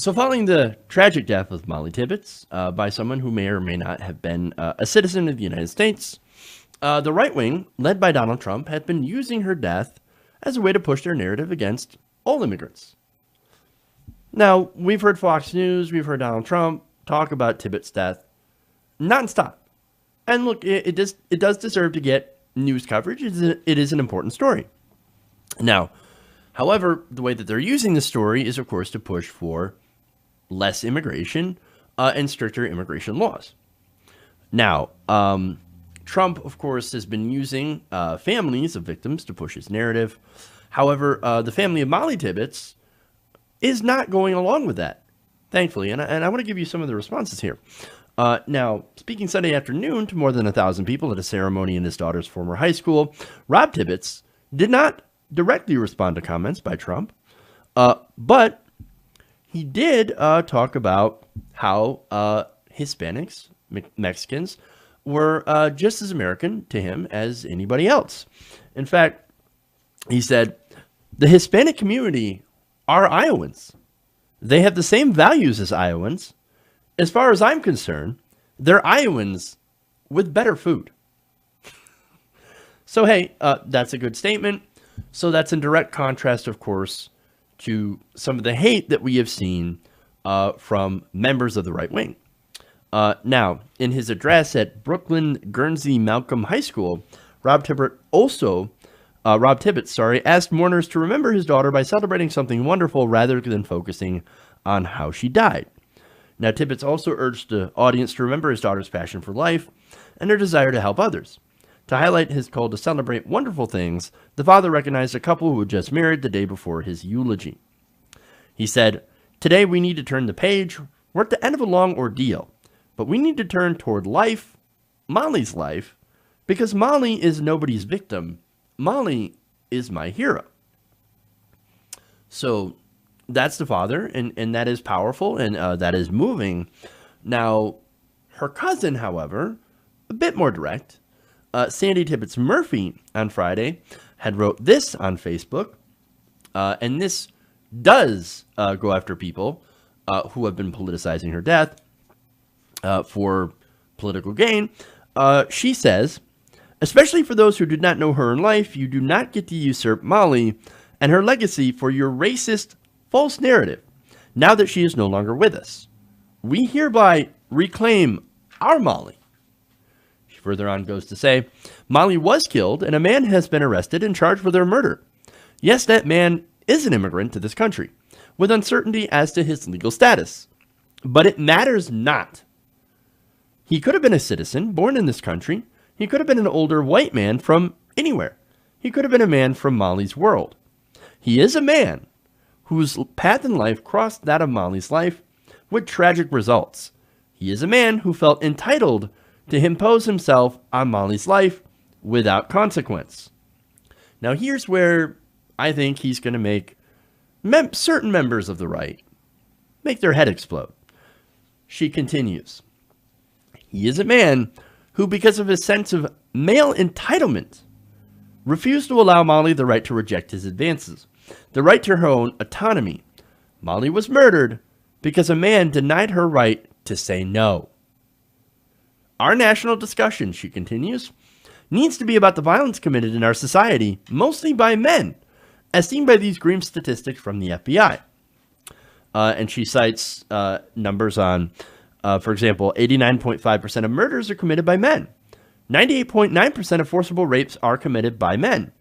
So following the tragic death of Mollie Tibbets by someone who may or may not have been a citizen of the United States, the right wing, led by Donald Trump, had been using her death as a way to push their narrative against all immigrants. Now, we've heard Fox News, we've heard Donald Trump talk about Tibbets' death nonstop. And look, it does deserve to get news coverage. It is an important story. Now, however, the way that they're using the story is, of course, to push for less immigration and stricter immigration laws. Now, Trump, of course, has been using families of victims to push his narrative. However, the family of Mollie Tibbets is not going along with that, thankfully. And I want to give you some of the responses here. Now, speaking Sunday afternoon to more than 1,000 people at a ceremony in his daughter's former high school, Rob Tibbets did not directly respond to comments by Trump, but he did talk about how Hispanics, Mexicans, were just as American to him as anybody else. In fact, he said, the Hispanic community are Iowans. They have the same values as Iowans. As far as I'm concerned, they're Iowans with better food. So, hey, that's a good statement. So that's in direct contrast, of course, to some of the hate that we have seen from members of the right wing. Now, in his address at Brooklyn Guernsey Malcolm High School, Rob Tibbets asked mourners to remember his daughter by celebrating something wonderful rather than focusing on how she died. Now, Tibbets also urged the audience to remember his daughter's passion for life and her desire to help others. To highlight his call to celebrate wonderful things, the father recognized a couple who had just married the day before his eulogy. He said, "Today we need to turn the page. We're at the end of a long ordeal, but we need to turn toward life, Mollie's life, because Mollie is nobody's victim. Mollie is my hero." So that's the father, and that is powerful, and that is moving. Now, her cousin, however, a bit more direct, Sandy Tibbets Murphy on Friday had wrote this on Facebook, and this does go after people who have been politicizing her death for political gain. She says, "Especially for those who did not know her in life, you do not get to usurp Mollie and her legacy for your racist, false narrative now that she is no longer with us. We hereby reclaim our Mollie." She further on goes to say, "Mollie was killed and a man has been arrested and charged with her murder. Yes, that man is an immigrant to this country, with uncertainty as to his legal status. But it matters not. He could have been a citizen born in this country. He could have been an older white man from anywhere. He could have been a man from Mollie's world. He is a man whose path in life crossed that of Mollie's life with tragic results. He is a man who felt entitled to impose himself on Mollie's life without consequence." Now here's where I think he's going to make certain members of the right make their head explode. She continues, "He is a man who, because of his sense of male entitlement, refused to allow Mollie the right to reject his advances, the right to her own autonomy. Mollie was murdered because a man denied her right to say no. Our national discussion," she continues, "needs to be about the violence committed in our society, mostly by men, as seen by these grim statistics from the FBI." And she cites numbers on, for example, 89.5% of murders are committed by men. 98.9% of forcible rapes are committed by men.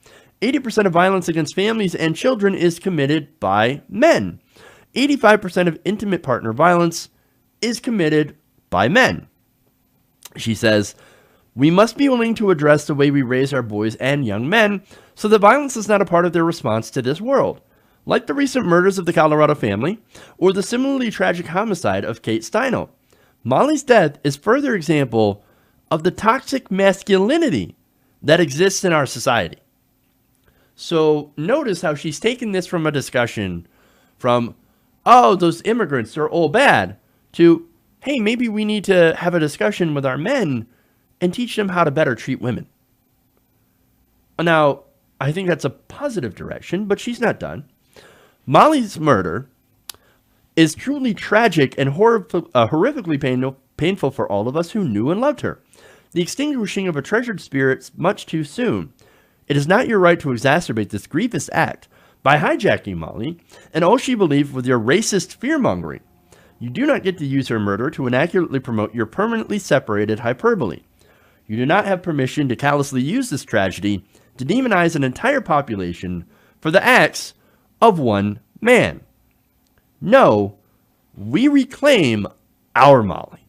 80% of violence against families and children is committed by men. 85% of intimate partner violence is committed by men. She says, "We must be willing to address the way we raise our boys and young men so that violence is not a part of their response to this world, like the recent murders of the Colorado family or the similarly tragic homicide of Kate Steino. Mollie's death is further example of the toxic masculinity that exists in our society." So notice how she's taken this from a discussion from, oh, those immigrants are all bad, to, hey, maybe we need to have a discussion with our men and teach them how to better treat women. Now, I think that's a positive direction, but she's not done. Mollie's murder is truly tragic and horrifically painful for all of us who knew and loved her. The extinguishing of a treasured spirit much too soon. It is not your right to exacerbate this grievous act by hijacking Mollie and all she believed with your racist fear-mongering. You do not get to use her murder to inaccurately promote your permanently separated hyperbole. You do not have permission to callously use this tragedy to demonize an entire population for the acts of one man. No, we reclaim our Mollie.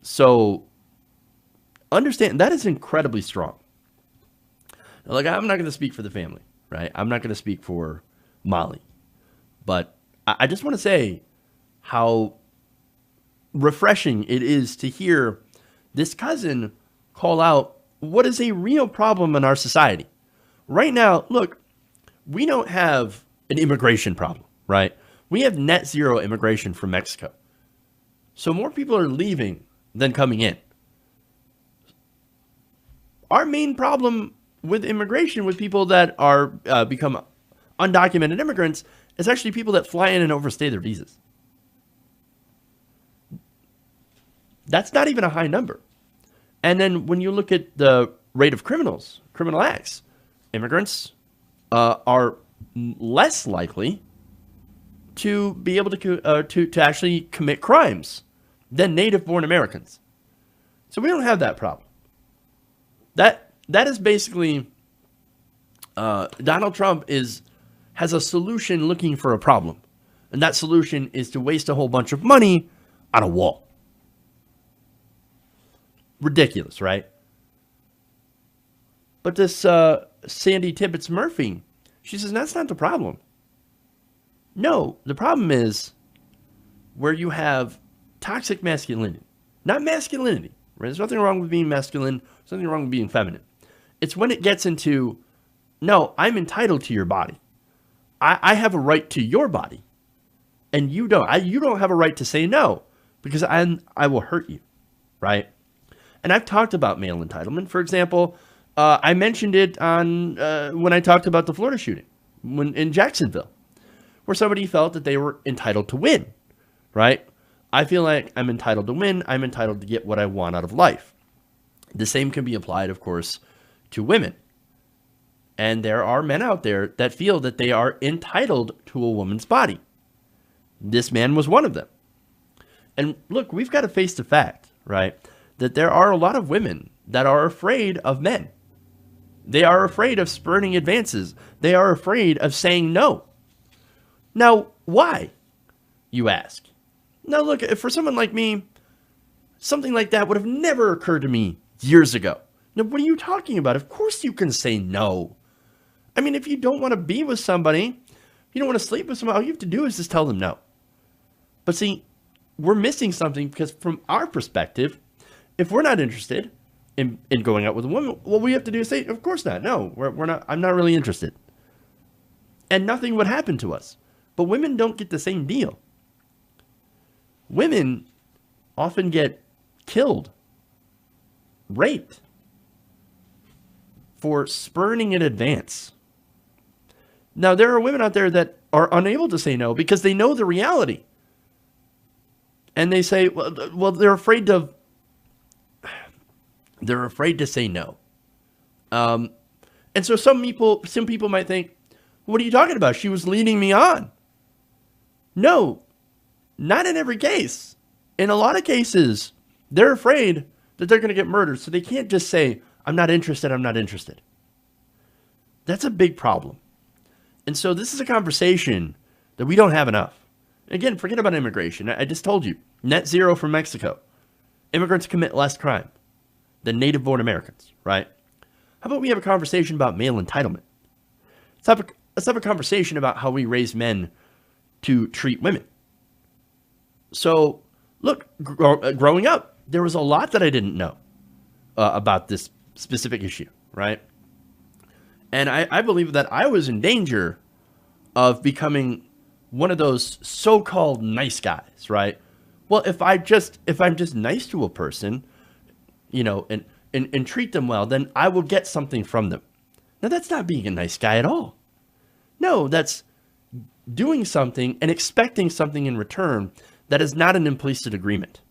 So, understand, that is incredibly strong. Like, I'm not going to speak for the family, right? I'm not going to speak for Mollie. But I just want to say how refreshing it is to hear this cousin call out what is a real problem in our society. Right now, look, we don't have an immigration problem, right? We have net zero immigration from Mexico. So more people are leaving than coming in. Our main problem with immigration, with people that are become undocumented immigrants, is actually people that fly in and overstay their visas. That's not even a high number. And then when you look at the rate of criminal acts, immigrants are less likely to be able to actually commit crimes than native-born Americans. So we don't have that problem. That is basically Donald Trump has a solution looking for a problem, and that solution is to waste a whole bunch of money on a wall. Ridiculous, right? But this Sandy Tibbets Murphy, she says that's not the problem. No, the problem is where you have toxic masculinity. Not masculinity, right? There's nothing wrong with being masculine. There's nothing wrong with being feminine. It's when it gets into, no, I'm entitled to your body. I have a right to your body. And you don't. You don't have a right to say no, because I will hurt you, right? And I've talked about male entitlement. For example, I mentioned it on when I talked about the Florida shooting in Jacksonville, where somebody felt that they were entitled to win, right? I feel like I'm entitled to win. I'm entitled to get what I want out of life. The same can be applied, of course, to women. And there are men out there that feel that they are entitled to a woman's body. This man was one of them. And look, we've got to face the fact, right, that there are a lot of women that are afraid of men. They are afraid of spurning advances. They are afraid of saying no. Now, why, you ask? Now, look, for someone like me, something like that would have never occurred to me years ago. Now, what are you talking about? Of course you can say no. I mean, if you don't want to be with somebody, if you don't want to sleep with somebody, all you have to do is just tell them no. But see, we're missing something, because from our perspective, if we're not interested in going out with a woman, what we have to do is say, of course not. No, we're not. I'm not really interested. And nothing would happen to us. But women don't get the same deal. Women often get killed, raped, for spurning in advance. Now, there are women out there that are unable to say no because they know the reality. And they say, well, they're afraid to say no. And so some people might think, what are you talking about? She was leading me on. No, not in every case. In a lot of cases, they're afraid that they're going to get murdered. So they can't just say, I'm not interested, I'm not interested. That's a big problem. And so this is a conversation that we don't have enough. Again, forget about immigration. I just told you, net zero from Mexico. Immigrants commit less crime than native-born Americans, right? How about we have a conversation about male entitlement? Let's have a conversation about how we raise men to treat women. So, look, growing up, there was a lot that I didn't know about this specific issue, right? And I believe that I was in danger of becoming one of those so-called nice guys, right? Well, if I'm just nice to a person, you know, and treat them well, then I will get something from them. Now, that's not being a nice guy at all. No, that's doing something and expecting something in return that is not an implicit agreement.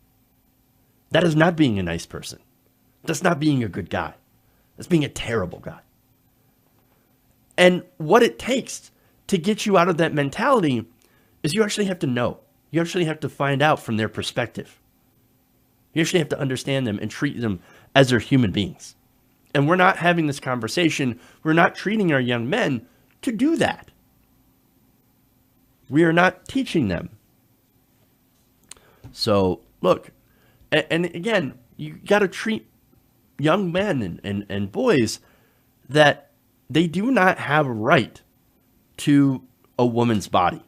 That is not being a nice person. That's not being a good guy. That's being a terrible guy. And what it takes to get you out of that mentality is you actually have to know. You actually have to find out from their perspective. You actually have to understand them and treat them as they're human beings. And we're not having this conversation. We're not treating our young men to do that. We are not teaching them. So, look, and again, you got to treat young men and boys that they do not have a right to a woman's body.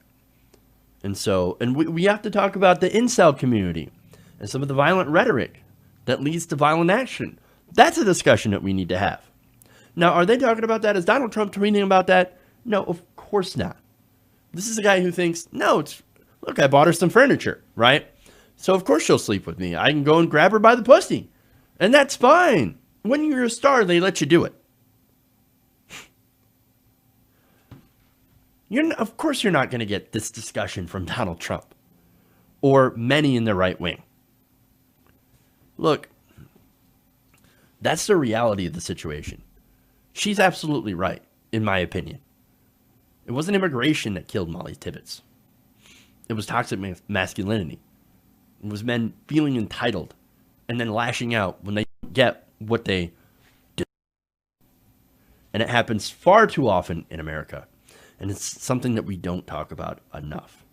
And we have to talk about the incel community and some of the violent rhetoric that leads to violent action. That's a discussion that we need to have. Now, are they talking about that? Is Donald Trump tweeting about that? No, of course not. This is a guy who thinks, no, look, I bought her some furniture, right? So of course she'll sleep with me. I can go and grab her by the pussy. And that's fine. When you're a star, they let you do it. Of course you're not going to get this discussion from Donald Trump or many in the right wing. Look, that's the reality of the situation. She's absolutely right, in my opinion. It wasn't immigration that killed Mollie Tibbets. It was toxic masculinity. It was men feeling entitled and then lashing out when they get what they do. And it happens far too often in America. And it's something that we don't talk about enough.